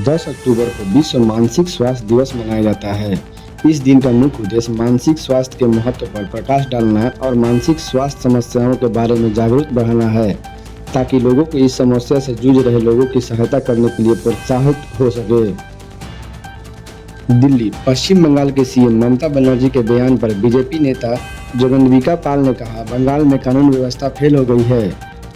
10 अक्टूबर को विश्व मानसिक स्वास्थ्य दिवस मनाया जाता है। इस दिन का मुख्य उद्देश्य मानसिक स्वास्थ्य के महत्व पर प्रकाश डालना और मानसिक स्वास्थ्य समस्याओं के बारे में जागरूकता बढ़ाना है, ताकि लोगों को इस समस्या से जूझ रहे लोगों की सहायता करने के लिए प्रोत्साहित हो सके। दिल्ली पश्चिम बंगाल के सीएम ममता बनर्जी के बयान पर बीजेपी नेता जगनविका पाल ने कहा, बंगाल में कानून व्यवस्था फेल हो गई है,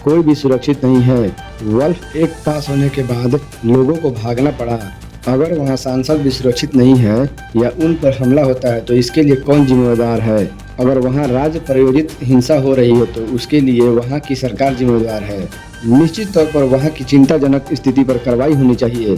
कोई भी सुरक्षित नहीं है। वल्फ एक्ट पास होने के बाद लोगों को भागना पड़ा। अगर वहां सांसद भी सुरक्षित नहीं है या उन पर हमला होता है तो इसके लिए कौन जिम्मेदार है? अगर वहां राज्य प्रायोजित हिंसा हो रही है तो उसके लिए वहां की सरकार जिम्मेदार है। निश्चित तौर पर वहां की चिंताजनक स्थिति पर कार्रवाई होनी चाहिए।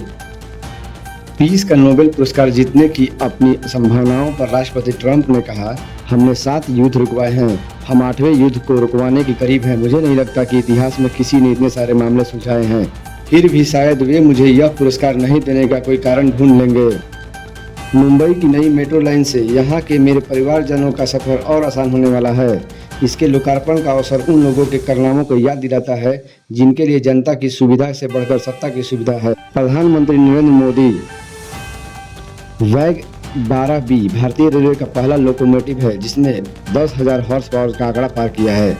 पीस का नोबेल पुरस्कार जीतने की अपनी संभावनाओं पर राष्ट्रपति ट्रंप ने कहा, हमने 7 युद्ध रुकवाए हैं, हम 8वें युद्ध को रुकवाने के करीब हैं। मुझे नहीं लगता कि इतिहास में किसी ने इतने सारे मामले सुलझाए हैं। फिर भी शायद वे मुझे यह पुरस्कार नहीं देने का कोई कारण ढूंढ लेंगे। मुंबई की नई मेट्रो लाइन से यहाँ के मेरे परिवारजनों का सफर और आसान होने वाला है। इसके लोकार्पण का अवसर उन लोगों के कारनामों को याद दिलाता है जिनके लिए जनता की सुविधा से बढ़कर सत्ता की सुविधा है। प्रधानमंत्री नरेंद्र मोदी वैग 12B भारतीय रेलवे का पहला लोकोमोटिव है जिसने 10,000 हॉर्स पावर का आंकड़ा पार किया है,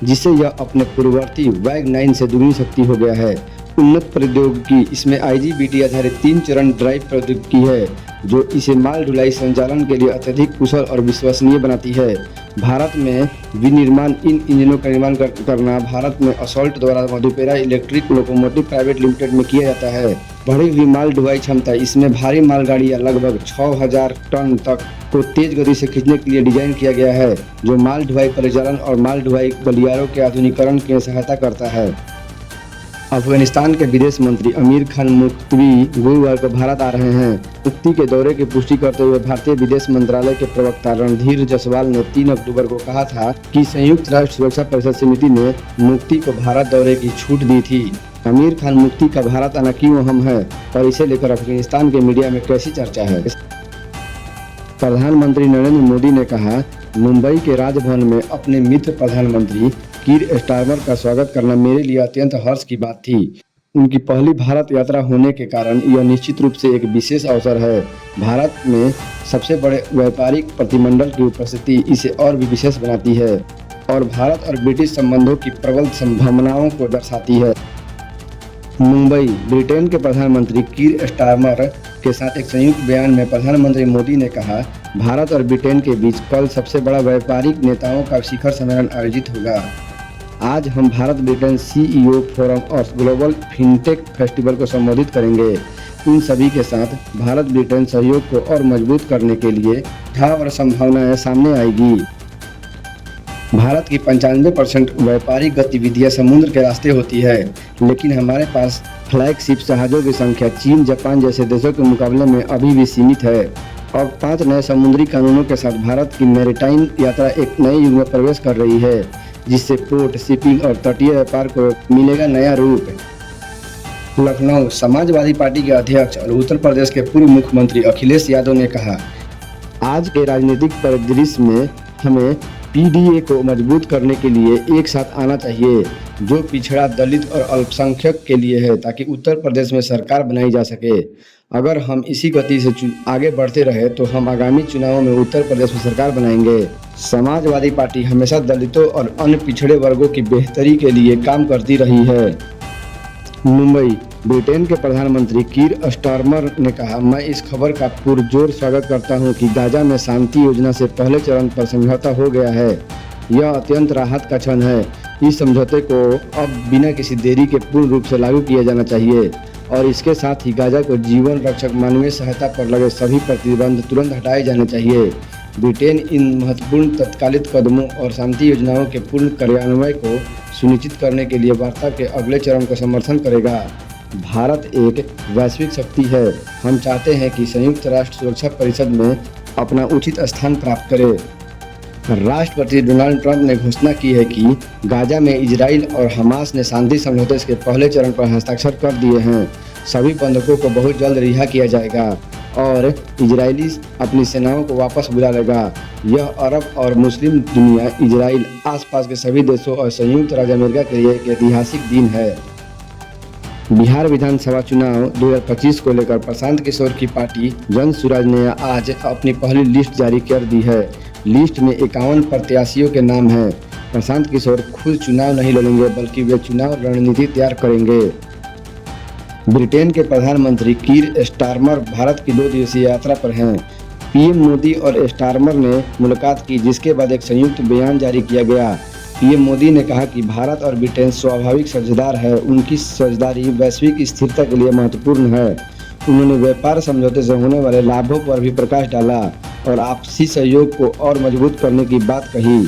जिससे यह अपने पूर्ववर्ती वैग 9 से दुगनी शक्ति हो गया है। उन्नत प्रौद्योगिकी इसमें IGBT आधारित 3 चरण ड्राइव प्रौद्योगिकी है जो इसे माल ढुलाई संचालन के लिए अत्यधिक कुशल और विश्वसनीय बनाती है। भारत में विनिर्माण इन इंजनों का निर्माण करना भारत में असॉल्ट द्वारा Madhepura electric locomotive private limited में किया जाता है। बढ़ी हुई माल ढुलाई क्षमता इसमें भारी मालगाड़ियां लगभग 6,000 टन तक को तेज गति से खींचने के लिए डिजाइन किया गया है, जो माल ढुलाई परिचालन और माल ढुलाई गलियारों के आधुनिकीकरण की सहायता करता है। अफगानिस्तान के विदेश मंत्री अमीर खान मुख्तवी गुरुवार को भारत आ रहे हैं। मुफ्ती के दौरे की पुष्टि करते हुए भारतीय विदेश मंत्रालय के प्रवक्ता रणधीर जायसवाल ने 3 अक्टूबर को कहा था कि संयुक्त राष्ट्र सुरक्षा परिषद समिति ने मुफ्ती को भारत दौरे की छूट दी थी। अमीर खान मुफ्ती का भारत आना क्यों अहम है और इसे लेकर अफगानिस्तान के मीडिया में कैसी चर्चा है? प्रधानमंत्री नरेंद्र मोदी ने कहा, मुंबई के राजभवन में अपने मित्र प्रधानमंत्री कीर स्टारमर का स्वागत करना मेरे लिए अत्यंत हर्ष की बात थी। उनकी पहली भारत यात्रा होने के कारण यह निश्चित रूप से एक विशेष अवसर है। भारत में सबसे बड़े व्यापारिक प्रतिमंडल की उपस्थिति इसे और भी विशेष बनाती है और भारत और ब्रिटिश संबंधों की प्रबल संभावनाओं को दर्शाती है। मुंबई ब्रिटेन के प्रधानमंत्री कीर स्टारमर के साथ एक संयुक्त बयान में प्रधानमंत्री मोदी ने कहा, भारत और ब्रिटेन के बीच कल सबसे बड़ा व्यापारिक नेताओं का शिखर सम्मेलन आयोजित होगा। आज हम भारत ब्रिटेन CEO फोरम और ग्लोबल फिनटेक फेस्टिवल को संबोधित करेंगे। इन सभी के साथ भारत ब्रिटेन सहयोग को और मजबूत करने के लिए और संभावनाएं सामने आएगी। भारत की 95% व्यापारिक गतिविधियां समुद्र के रास्ते होती है, लेकिन हमारे पास फ्लैगशिप जहाज़ों की संख्या चीन, जापान जैसे देशों के मुकाबले में अभी भी सीमित है। और 5 नए समुद्री कानूनों के साथ भारत की मैरीटाइम यात्रा एक नए युग में प्रवेश कर रही है, जिससे पोर्ट, शिपिंग और तटीय व्यापार को मिलेगा नया रूप। लखनऊ समाजवादी पार्टी के अध्यक्ष और उत्तर प्रदेश के पूर्व मुख्यमंत्री अखिलेश यादव ने कहा, आज के राजनीतिक परिदृश्य में हमें PDA को मजबूत करने के लिए एक साथ आना चाहिए, जो पिछड़ा, दलित और अल्पसंख्यक के लिए है, ताकि उत्तर प्रदेश में सरकार बनाई जा सके। अगर हम इसी गति से आगे बढ़ते रहे तो हम आगामी चुनावों में उत्तर प्रदेश में सरकार बनाएंगे। समाजवादी पार्टी हमेशा दलितों और अन्य पिछड़े वर्गों की बेहतरी के लिए काम करती रही है। मुंबई ब्रिटेन के प्रधानमंत्री कीर स्टारमर ने कहा, मैं इस खबर का पुरजोर स्वागत करता हूं कि गाजा में शांति योजना से पहले चरण पर समझौता हो गया है। यह अत्यंत राहत का क्षण है। इस समझौते को अब बिना किसी देरी के पूर्ण रूप से लागू किया जाना चाहिए और इसके साथ ही गाजा को जीवन रक्षक मानवीय सहायता पर लगे सभी प्रतिबंध तुरंत हटाए जाने चाहिए। ब्रिटेन इन महत्वपूर्ण तत्कालिक कदमों और शांति योजनाओं के पूर्ण कार्यान्वयन को सुनिश्चित करने के लिए वार्ता के अगले चरण का समर्थन करेगा। भारत एक वैश्विक शक्ति है। हम चाहते हैं कि संयुक्त राष्ट्र सुरक्षा परिषद में अपना उचित स्थान प्राप्त करे। राष्ट्रपति डोनाल्ड ट्रंप ने घोषणा की है कि गाजा में इजराइल और हमास ने शांति समझौते के पहले चरण पर हस्ताक्षर कर दिए हैं। सभी बंधकों को बहुत जल्द रिहा किया जाएगा और इजरायली अपनी सेनाओं को वापस बुला लेगा। यह अरब और मुस्लिम दुनिया, इजराइल, आसपास के सभी देशों और संयुक्त राज्य अमेरिका के लिए एक ऐतिहासिक दिन है। बिहार विधानसभा चुनाव 2025 को लेकर प्रशांत किशोर की पार्टी जन सुराज ने आज अपनी पहली लिस्ट जारी कर दी है। लिस्ट में 51 प्रत्याशियों के नाम हैं। प्रशांत किशोर खुद चुनाव नहीं लड़ेंगे, बल्कि वे चुनाव रणनीति तैयार करेंगे। ब्रिटेन के प्रधानमंत्री कीर स्टारमर भारत की 2 दिवसीय यात्रा पर हैं। पीएम मोदी और स्टारमर ने मुलाकात की, जिसके बाद एक संयुक्त बयान जारी किया गया। पीएम मोदी ने कहा कि भारत और ब्रिटेन स्वाभाविक साझेदार है। उनकी साझेदारी वैश्विक स्थिरता के लिए महत्वपूर्ण है। उन्होंने व्यापार समझौते से होने वाले लाभों पर भी प्रकाश डाला और आपसी सहयोग को और मजबूत करने की बात कही।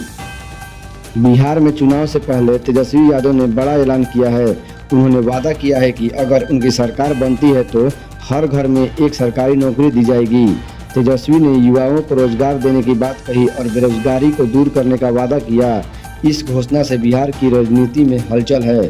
बिहार में चुनाव से पहले तेजस्वी यादव ने बड़ा ऐलान किया है। उन्होंने वादा किया है कि अगर उनकी सरकार बनती है तो हर घर में एक सरकारी नौकरी दी जाएगी। तेजस्वी ने युवाओं को रोजगार देने की बात कही और बेरोजगारी को दूर करने का वादा किया। इस घोषणा से बिहार की राजनीति में हलचल है।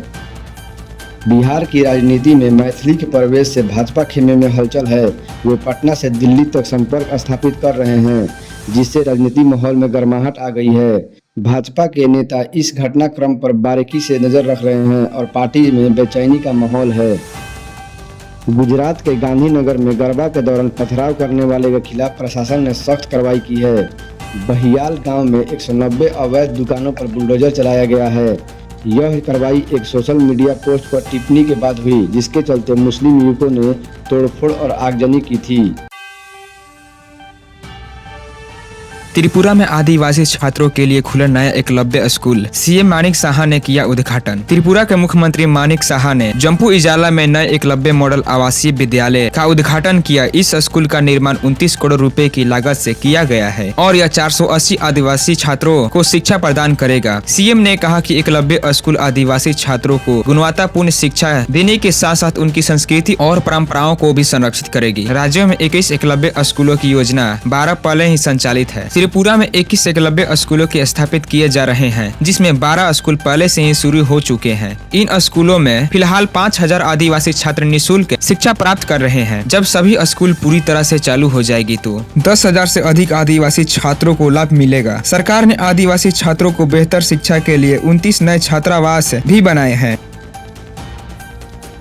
बिहार की राजनीति में मैथिली के प्रवेश से भाजपा खेमे में हलचल है। वे पटना से दिल्ली तक संपर्क स्थापित कर रहे हैं, जिससे राजनीतिक माहौल में गर्माहट आ गई है। भाजपा के नेता इस घटनाक्रम पर बारीकी से नजर रख रहे हैं और पार्टी में बेचैनी का माहौल है। गुजरात के गांधीनगर में गरबा के दौरान पथराव करने वाले के खिलाफ प्रशासन ने सख्त कार्रवाई की है। बहियाल गांव में 190 अवैध दुकानों पर बुलडोजर चलाया गया है। यह कार्रवाई एक सोशल मीडिया पोस्ट पर टिप्पणी के बाद हुई, जिसके चलते मुस्लिम युवकों ने तोड़फोड़ और आगजनी की थी। त्रिपुरा में आदिवासी छात्रों के लिए खुला नया एकलव्य स्कूल। सीएम मानिक साहा ने किया उद्घाटन। त्रिपुरा के मुख्यमंत्री मानिक साहा ने जम्पू इजाला में नए एकलव्य मॉडल आवासीय विद्यालय का उद्घाटन किया। इस स्कूल का निर्माण 29 करोड़ रुपए की लागत से किया गया है और यह 480 आदिवासी छात्रों को शिक्षा प्रदान करेगा। सीएम ने कहा कि एकलव्य स्कूल आदिवासी छात्रों को गुणवत्तापूर्ण शिक्षा देने के साथ साथ उनकी संस्कृति और परंपराओं को भी संरक्षित करेगी। राज्यों में 21 एकलव्य स्कूलों की योजना 12 पहले ही संचालित है। त्रिपुरा में 21 एकलव्य स्कूलों के स्थापित किए जा रहे हैं, जिसमें 12 स्कूल पहले से ही शुरू हो चुके हैं। इन स्कूलों में फिलहाल 5000 आदिवासी छात्र निःशुल्क शिक्षा प्राप्त कर रहे हैं। जब सभी स्कूल पूरी तरह से चालू हो जाएगी तो 10,000 से अधिक आदिवासी छात्रों को लाभ मिलेगा। सरकार ने आदिवासी छात्रों को बेहतर शिक्षा के लिए 29 नए छात्रावास भी बनाए हैं।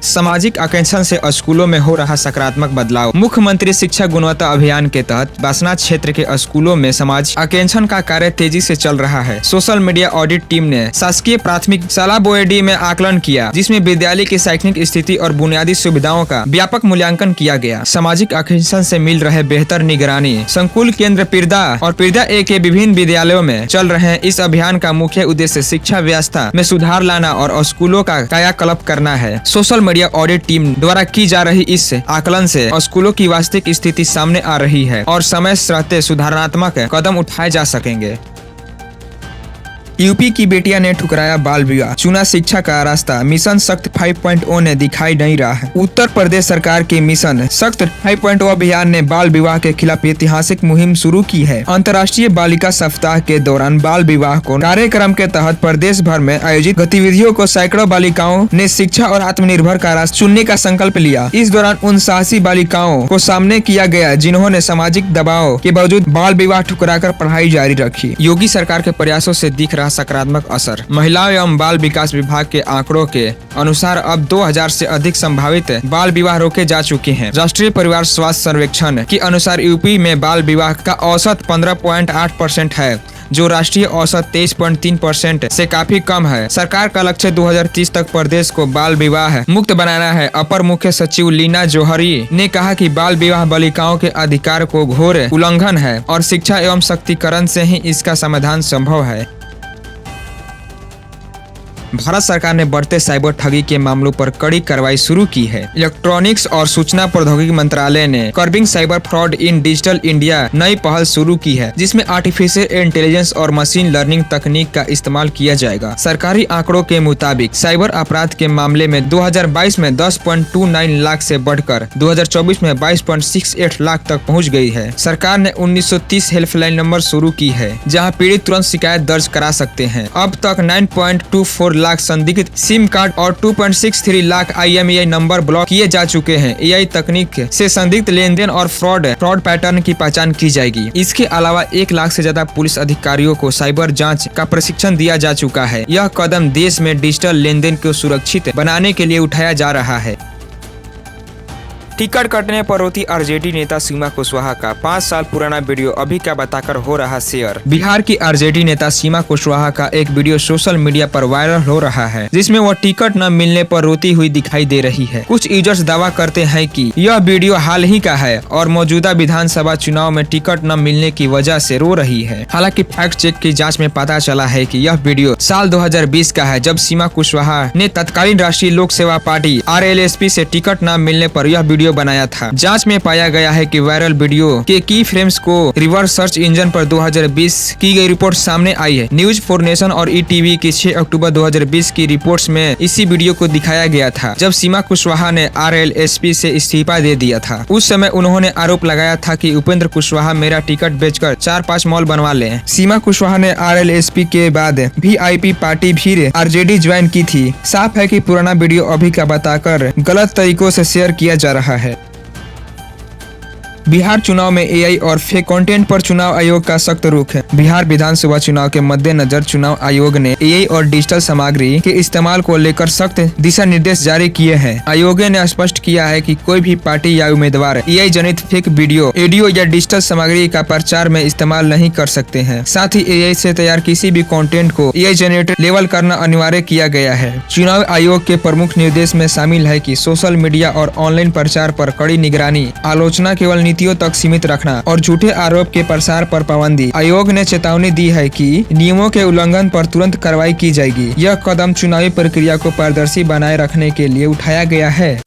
सामाजिक आकांक्षण से स्कूलों में हो रहा सकारात्मक बदलाव। मुख्यमंत्री शिक्षा गुणवत्ता अभियान के तहत बासना क्षेत्र के स्कूलों में सामाजिक आकांक्षण का कार्य तेजी से चल रहा है। सोशल मीडिया ऑडिट टीम ने शासकीय प्राथमिक शाला बोएडी में आकलन किया, जिसमें विद्यालय की शैक्षणिक स्थिति और बुनियादी सुविधाओं का व्यापक मूल्यांकन किया गया। सामाजिक आकांक्षण से मिल रहे बेहतर निगरानी संकुल केंद्र पिरदा और पिरदा ए के विभिन्न विद्यालयों में चल रहे इस अभियान का मुख्य उद्देश्य शिक्षा व्यवस्था में सुधार लाना और स्कूलों का कायाकल्प करना है। सोशल मीडिया ऑडिट टीम द्वारा की जा रही इस आकलन से स्कूलों की वास्तविक स्थिति सामने आ रही है और समय रहते सुधारात्मक कदम उठाए जा सकेंगे। यूपी की बेटियां ने ठुकराया बाल विवाह, चुना शिक्षा का रास्ता। मिशन शक्ति 5.0 ने दिखाई नहीं रहा है। उत्तर प्रदेश सरकार के मिशन शक्ति 5.0 अभियान ने बाल विवाह के खिलाफ ऐतिहासिक मुहिम शुरू की है। अंतर्राष्ट्रीय बालिका सप्ताह के दौरान बाल विवाह को कार्यक्रम के तहत प्रदेश भर में आयोजित गतिविधियों को सैकड़ों बालिकाओं ने शिक्षा और आत्मनिर्भर का रास्ता चुनने का संकल्प लिया। इस दौरान उन साहसी बालिकाओं को सामने किया गया जिन्होंने सामाजिक दबाव के बावजूद बाल विवाह ठुकराकर पढ़ाई जारी रखी। योगी सरकार के प्रयासों से दिख रहा सकारात्मक असर। महिला एवं बाल विकास विभाग के आंकड़ों के अनुसार अब 2000 से अधिक संभावित बाल विवाह रोके जा चुके हैं। राष्ट्रीय परिवार स्वास्थ्य सर्वेक्षण के अनुसार यूपी में बाल विवाह का औसत 15.8% है, जो राष्ट्रीय औसत 23.3% से काफी कम है। सरकार का लक्ष्य 2030 तक प्रदेश को बाल विवाह मुक्त बनाना है। अपर मुख्य सचिव लीना जौहरी ने कहा कि बाल विवाह बालिकाओं के अधिकार को घोर उल्लंघन है और शिक्षा एवं सशक्तिकरण से ही इसका समाधान संभव है। भारत सरकार ने बढ़ते साइबर ठगी के मामलों पर कड़ी कार्रवाई शुरू की है। इलेक्ट्रॉनिक्स और सूचना प्रौद्योगिकी मंत्रालय ने curbing cyber fraud in digital India नई पहल शुरू की है, जिसमें आर्टिफिशियल इंटेलिजेंस और मशीन लर्निंग तकनीक का इस्तेमाल किया जाएगा। सरकारी आंकड़ों के मुताबिक साइबर अपराध के मामले में 2022 में 10.29 लाख से बढ़कर 2024 में 22.68 लाख तक पहुँच गई है। सरकार ने 1930 हेल्पलाइन नंबर शुरू की है, जहाँ पीड़ित तुरंत शिकायत दर्ज करा सकते हैं। अब तक 9.24 लाख संदिग्ध सिम कार्ड और 2.63 लाख IMEI नंबर ब्लॉक किए जा चुके हैं। AI तकनीक से संदिग्ध लेनदेन और फ्रॉड पैटर्न की पहचान की जाएगी। इसके अलावा 1 लाख से ज्यादा पुलिस अधिकारियों को साइबर जांच का प्रशिक्षण दिया जा चुका है। यह कदम देश में डिजिटल लेनदेन को सुरक्षित बनाने के लिए उठाया जा रहा है। टिकट कटने पर रोती आरजेडी नेता सीमा कुशवाहा का 5 साल पुराना वीडियो अभी क्या बताकर हो रहा शेयर। बिहार की आरजेडी नेता सीमा कुशवाहा का एक वीडियो सोशल मीडिया पर वायरल हो रहा है, जिसमें वह टिकट न मिलने पर रोती हुई दिखाई दे रही है। कुछ यूजर्स दावा करते हैं कि यह वीडियो हाल ही का है और मौजूदा विधानसभा चुनाव में टिकट न मिलने की वजह से रो रही है। हालांकि फैक्ट चेक की जाँच में पता चला है कि यह वीडियो साल 2020 का है, जब सीमा कुशवाहा ने तत्कालीन राष्ट्रीय लोक सेवा पार्टी RLSP से टिकट न मिलने पर यह वीडियो बनाया था। जांच में पाया गया है कि वायरल वीडियो के की फ्रेम्स को रिवर्स सर्च इंजन पर 2020 की गई रिपोर्ट सामने आई है। न्यूज 4 नेशन और ETV की 6 अक्टूबर 2020 की रिपोर्ट्स में इसी वीडियो को दिखाया गया था, जब सीमा कुशवाहा ने RLSP से इस्तीफा दे दिया था। उस समय उन्होंने आरोप लगाया था कि उपेंद्र कुशवाहा मेरा टिकट बेचकर 4-5 मॉल बनवा ले। सीमा कुशवाहा ने RLSP के बाद VIP पार्टी फिर RJD ज्वाइन की थी। साफ है कि पुराना वीडियो अभी का बताकर गलत तरीकों से शेयर किया जा रहा है। बिहार चुनाव में AI और फेक कंटेंट पर चुनाव आयोग का सख्त रुख है। बिहार विधानसभा चुनाव के मद्देनजर चुनाव आयोग ने AI और डिजिटल सामग्री के इस्तेमाल को लेकर सख्त दिशा निर्देश जारी किए हैं। आयोग ने स्पष्ट किया है कि कोई भी पार्टी या उम्मीदवार AI जनित फेक वीडियो, ऑडियो या डिजिटल सामग्री का प्रचार में इस्तेमाल नहीं कर सकते हैं। साथ ही AI से तैयार किसी भी कंटेंट को AI जनरेटर लेबल करना अनिवार्य किया गया है। चुनाव आयोग के प्रमुख निर्देश में शामिल है कि सोशल मीडिया और ऑनलाइन प्रचार पर कड़ी निगरानी, आलोचना केवल नीतियों तक सीमित रखना और झूठे आरोप के प्रसार पर पाबंदी। आयोग ने चेतावनी दी है कि नियमों के उल्लंघन पर तुरंत कार्रवाई की जाएगी। यह कदम चुनावी प्रक्रिया को पारदर्शी बनाए रखने के लिए उठाया गया है।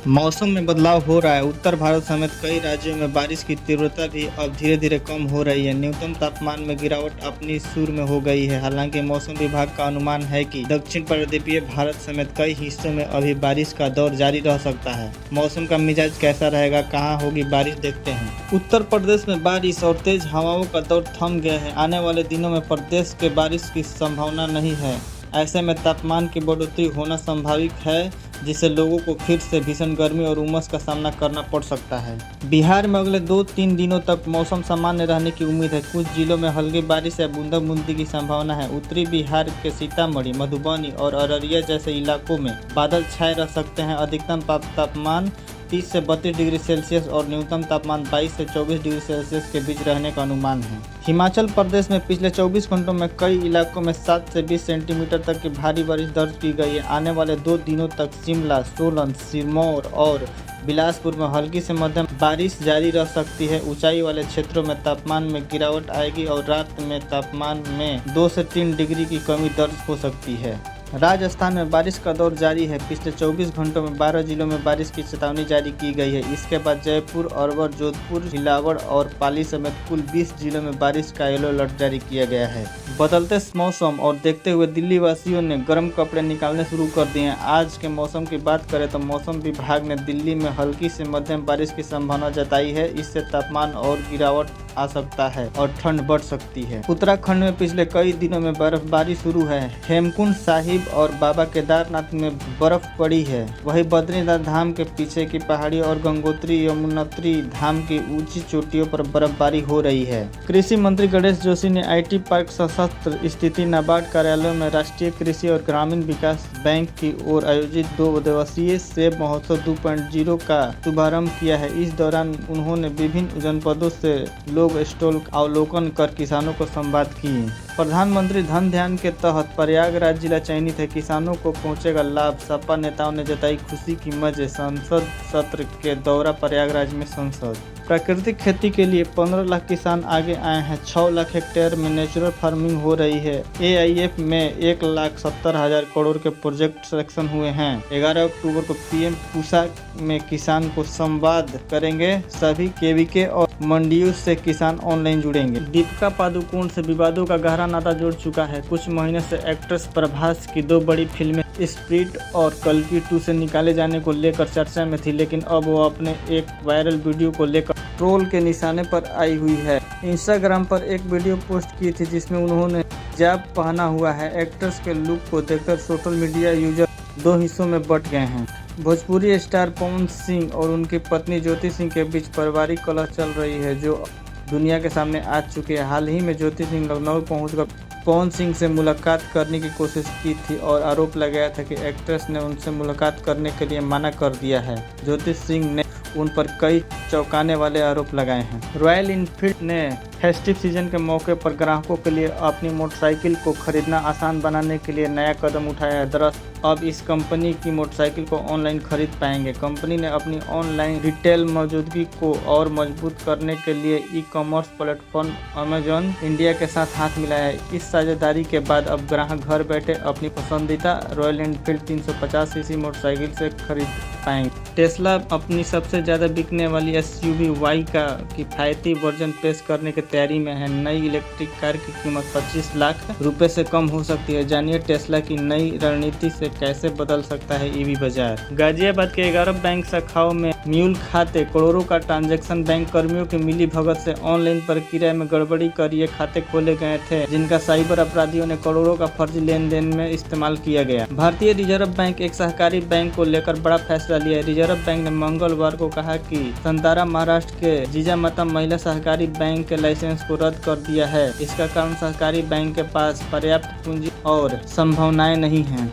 मौसम में बदलाव हो रहा है। उत्तर भारत समेत कई राज्यों में बारिश की तीव्रता भी अब धीरे धीरे कम हो रही है। न्यूनतम तापमान में गिरावट अपनी सुर में हो गई है। हालांकि मौसम विभाग का अनुमान है कि दक्षिण पूर्वी भारत समेत कई हिस्सों में अभी बारिश का दौर जारी रह सकता है। मौसम का मिजाज कैसा रहेगा, कहाँ होगी बारिश, देखते हैं। उत्तर प्रदेश में बारिश और तेज हवाओं का दौर थम गया है। आने वाले दिनों में प्रदेश के बारिश की संभावना नहीं है। ऐसे में तापमान की बढ़ोतरी होना संभावित है, जिससे लोगों को फिर से भीषण गर्मी और उमस का सामना करना पड़ सकता है। बिहार में अगले 2-3 दिनों तक मौसम सामान्य रहने की उम्मीद है। कुछ जिलों में हल्की बारिश या बूंदाबूंदी की संभावना है। उत्तरी बिहार के सीतामढ़ी, मधुबनी और अररिया जैसे इलाकों में बादल छाए रह सकते हैं। अधिकतम तापमान 30 से 32 डिग्री सेल्सियस और न्यूनतम तापमान 22 से 24 डिग्री सेल्सियस के बीच रहने का अनुमान है। हिमाचल प्रदेश में पिछले 24 घंटों में कई इलाकों में 7 से 20 सेंटीमीटर तक की भारी बारिश दर्ज की गई है। आने वाले 2 दिनों तक शिमला, सोलन, सिरमौर और बिलासपुर में हल्की से मध्यम बारिश जारी रह सकती है। ऊंचाई वाले क्षेत्रों में तापमान में गिरावट आएगी और रात में तापमान में 2 से 3 डिग्री की कमी दर्ज हो सकती है। राजस्थान में बारिश का दौर जारी है। पिछले 24 घंटों में 12 जिलों में बारिश की चेतावनी जारी की गई है। इसके बाद जयपुर, अलवर, जोधपुर, हिलावड़ और पाली समेत कुल 20 जिलों में बारिश का येलो अलर्ट जारी किया गया है। बदलते मौसम और देखते हुए दिल्ली वासियों ने गर्म कपड़े निकालने शुरू कर दिए हैं। आज के मौसम की बात करें तो मौसम विभाग ने दिल्ली में हल्की से मध्यम बारिश की संभावना जताई है। इससे तापमान और गिरावट आ सकता है और ठंड बढ़ सकती है। उत्तराखंड में पिछले कई दिनों में बर्फबारी शुरू है। हेमकुंड साहिब और बाबा केदारनाथ में बर्फ पड़ी है। वहीं बद्रीनाथ धाम के पीछे की पहाड़ी और गंगोत्री यमुनोत्री धाम की ऊंची चोटियों पर बर्फबारी हो रही है। कृषि मंत्री गणेश जोशी ने IT पार्क सशस्त्र स्थिति नाबार्ड कार्यालय में राष्ट्रीय कृषि और ग्रामीण विकास बैंक की ओर आयोजित 2 दिवसीय सेब महोत्सव 2.0 का शुभारंभ किया है। इस दौरान उन्होंने विभिन्न जनपदों से लोग स्टॉल अवलोकन कर किसानों को संवाद किए। प्रधानमंत्री धन ध्यान के तहत प्रयागराज जिला चयनित है। किसानों को पहुंचेगा लाभ। सपा नेताओं ने जताई खुशी की वजह। संसद सत्र के दौरा प्रयागराज में संसद। प्राकृतिक खेती के लिए 15 लाख किसान आगे आए हैं। 6 लाख हेक्टेयर में नेचुरल फार्मिंग हो रही है। AIF में 1,70,000 करोड़ के प्रोजेक्ट सिलेक्शन हुए हैं। 11 अक्टूबर को PM पूसा में किसान को संवाद करेंगे। सभी KVK और मंडियों से किसान ऑनलाइन जुड़ेंगे। दीपिका पादुकोण से विवादों का गहरा नाता जुड़ चुका है। कुछ महीने से एक्ट्रेस प्रभास की 2 बड़ी फिल्में स्प्लिट और कल्कि 2 से निकाले जाने को लेकर चर्चा में थी, लेकिन अब वो अपने एक वायरल वीडियो को लेकर ट्रोल के निशाने पर आई हुई है। इंस्टाग्राम पर एक वीडियो पोस्ट की थी जिसमें उन्होंने हिजाब पहना हुआ है। एक्ट्रेस के लुक को देखकर सोशल मीडिया यूजर 2 हिस्सों में बंट गए हैं। भोजपुरी स्टार पवन सिंह और उनकी पत्नी ज्योति सिंह के बीच पारिवारिक कलह चल रही है, जो दुनिया के सामने आ चुकी है। हाल ही में ज्योति सिंह लखनऊ पहुंचकर पवन सिंह से मुलाकात करने की कोशिश की थी और आरोप लगाया था कि एक्ट्रेस ने उनसे मुलाकात करने के लिए मना कर दिया है। ज्योति सिंह ने उन पर कई चौंकाने वाले आरोप लगाए हैं। रॉयल इनफील्ड ने फेस्टिव सीजन के मौके पर ग्राहकों के लिए अपनी मोटरसाइकिल को खरीदना आसान बनाने के लिए नया कदम उठाया है। दरअसल अब इस कंपनी की मोटरसाइकिल को ऑनलाइन खरीद पाएंगे। कंपनी ने अपनी ऑनलाइन रिटेल मौजूदगी को और मजबूत करने के लिए ई-कॉमर्स प्लेटफॉर्म अमेजॉन इंडिया के साथ हाथ मिलाया है। इस साझेदारी के बाद अब ग्राहक घर बैठे अपनी पसंदीदा रॉयल इनफील्ड 350 सीसी मोटरसाइकिल से खरीद पाएंगे। टेस्ला अपनी सबसे ज़्यादा बिकने वाली एसयूवी वाई का किफ़ायती वर्जन पेश करने की तैयारी में है। नई इलेक्ट्रिक कार की कीमत 25 लाख रुपए से कम हो सकती है। जानिए टेस्ला की नई रणनीति से कैसे बदल सकता है ईवी बाजार। गाजियाबाद के 11 बैंक शाखाओं में म्यूल खाते, करोड़ों का ट्रांजैक्शन। बैंक कर्मियों की मिली भगत से ऑनलाइन प्रक्रिया में गड़बड़ी कर ये खाते खोले गए थे, जिनका साइबर अपराधियों ने करोड़ों का फर्जी लेन देन में इस्तेमाल किया गया। भारतीय रिजर्व बैंक एक सहकारी बैंक को लेकर बड़ा फैसला लिया है। रिजर्व बैंक ने मंगलवार को कहा कि संतारा महाराष्ट्र के जीजामाता महिला सहकारी बैंक के लाइसेंस को रद्द कर दिया है। इसका कारण सहकारी बैंक के पास पर्याप्त पूंजी और संभावनाएं नहीं हैं।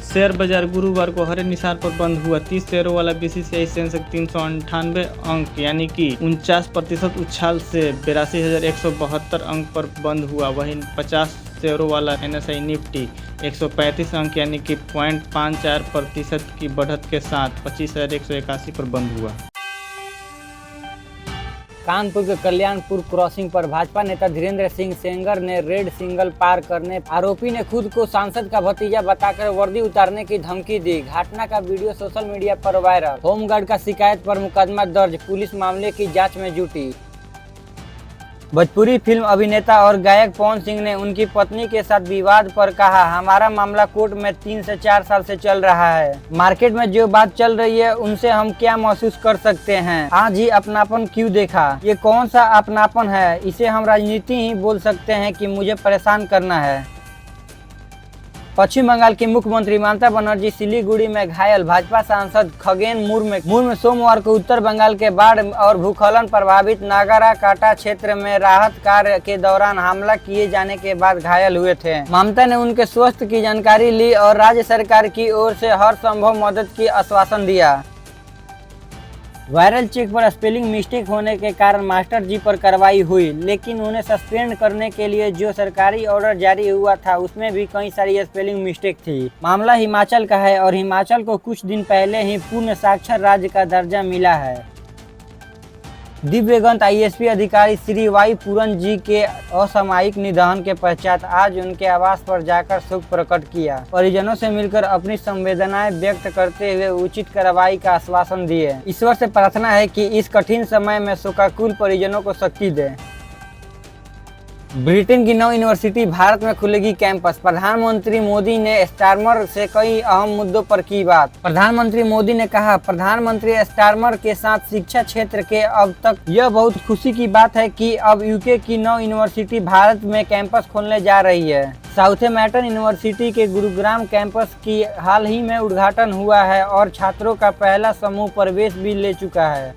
शेयर बाजार गुरुवार को हरे निशान पर बंद हुआ। 30 शेयरों वाला बीसीसीआई सेंसेक्स 398 अंक यानी कि 49% उछाल से 82,172 अंक पर बंद हुआ। वहीं 50 शेयरों वाला एनएसआई निफ्टी 135 अंक यानी कि 0.54% की बढ़त के साथ 25,181 पर बंद हुआ। कानपुर के कल्याणपुर क्रॉसिंग पर भाजपा नेता धीरेन्द्र सिंह सेंगर ने रेड सिग्नल पार करने आरोपी ने खुद को सांसद का भतीजा बताकर वर्दी उतारने की धमकी दी। घटना का वीडियो सोशल मीडिया पर वायरल। होमगार्ड का शिकायत पर मुकदमा दर्ज, पुलिस मामले की जांच में जुटी। भोजपुरी फिल्म अभिनेता और गायक पवन सिंह ने उनकी पत्नी के साथ विवाद पर कहा, हमारा मामला कोर्ट में 3 से 4 साल से चल रहा है। मार्केट में जो बात चल रही है उनसे हम क्या महसूस कर सकते हैं। आज ही अपनापन क्यों देखा? ये कौन सा अपनापन है? इसे हम राजनीति ही बोल सकते हैं कि मुझे परेशान करना है। पश्चिम बंगाल की मुख्यमंत्री ममता बनर्जी सिलीगुड़ी में घायल। भाजपा सांसद खगेन मुर्मू सोमवार को उत्तर बंगाल के बाढ़ और भूस्खलन प्रभावित नागरा काटा क्षेत्र में राहत कार्य के दौरान हमला किए जाने के बाद घायल हुए थे। ममता ने उनके स्वास्थ्य की जानकारी ली और राज्य सरकार की ओर से हर संभव मदद की आश्वासन दिया। वायरल चेक पर स्पेलिंग मिस्टेक होने के कारण मास्टर जी पर कार्रवाई हुई, लेकिन उन्हें सस्पेंड करने के लिए जो सरकारी ऑर्डर जारी हुआ था उसमें भी कई सारी स्पेलिंग मिस्टेक थी। मामला हिमाचल का है और हिमाचल को कुछ दिन पहले ही पूर्ण साक्षर राज्य का दर्जा मिला है। दिव्यगंत आईएएस अधिकारी श्री वाई पूरन जी के असामयिक निधन के पश्चात आज उनके आवास पर जाकर शोक प्रकट किया। परिजनों से मिलकर अपनी संवेदनाएं व्यक्त करते हुए उचित कार्रवाई का आश्वासन दिए। ईश्वर से प्रार्थना है कि इस कठिन समय में शोकाकुल परिजनों को शक्ति दे। ब्रिटेन की 9 यूनिवर्सिटी भारत में खुलेगी कैंपस। प्रधानमंत्री मोदी ने स्टार्मर से कई अहम मुद्दों पर की बात। प्रधानमंत्री मोदी ने कहा, प्रधानमंत्री स्टार्मर के साथ शिक्षा क्षेत्र के अब तक यह बहुत खुशी की बात है कि अब यूके की 9 यूनिवर्सिटी भारत में कैंपस खोलने जा रही है। साउथैम्पटन यूनिवर्सिटी के गुरुग्राम कैंपस की हाल ही में उद्घाटन हुआ है और छात्रों का पहला समूह प्रवेश भी ले चुका है।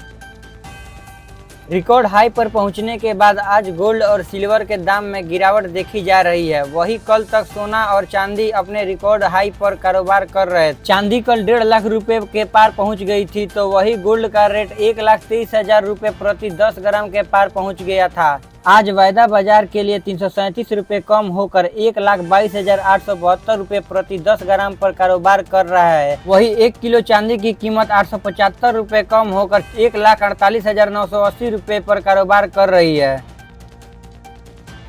रिकॉर्ड हाई पर पहुंचने के बाद आज गोल्ड और सिल्वर के दाम में गिरावट देखी जा रही है। वहीं कल तक सोना और चांदी अपने रिकॉर्ड हाई पर कारोबार कर रहे। चांदी कल 1.5 लाख रुपए के पार पहुंच गई थी, तो वहीं गोल्ड का रेट 1,23,000 रुपए प्रति 10 ग्राम के पार पहुंच गया था। आज वायदा बाजार के लिए 337 रुपए कम होकर 1,22,872 रुपए प्रति 10 ग्राम पर कारोबार कर रहा है। वहीं 1 किलो चांदी की कीमत 875 रुपए कम होकर 1,48,980 रुपए पर कारोबार कर रही है।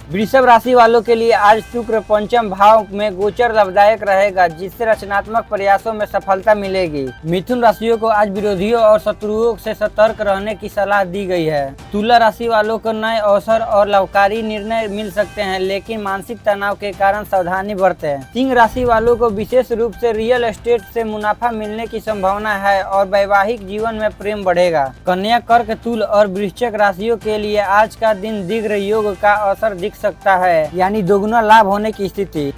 वृषभ राशि वालों के लिए आज शुक्र पंचम भाव में गोचर लाभदायक रहेगा, जिससे रचनात्मक प्रयासों में सफलता मिलेगी। मिथुन राशियों को आज विरोधियों और शत्रुओं से सतर्क रहने की सलाह दी गई है। तुला राशि वालों को नए अवसर और लाभकारी निर्णय मिल सकते हैं, लेकिन मानसिक तनाव के कारण सावधानी बरतें। सिंह राशि वालों को विशेष रूप से रियल एस्टेट से मुनाफा मिलने की संभावना है और वैवाहिक जीवन में प्रेम बढ़ेगा। कन्या, कर्क, तुल और वृश्चिक राशियों के लिए आज का दिन दीर्घ योग का अवसर दिख सकता है, यानी दोगुना लाभ होने की स्थिति।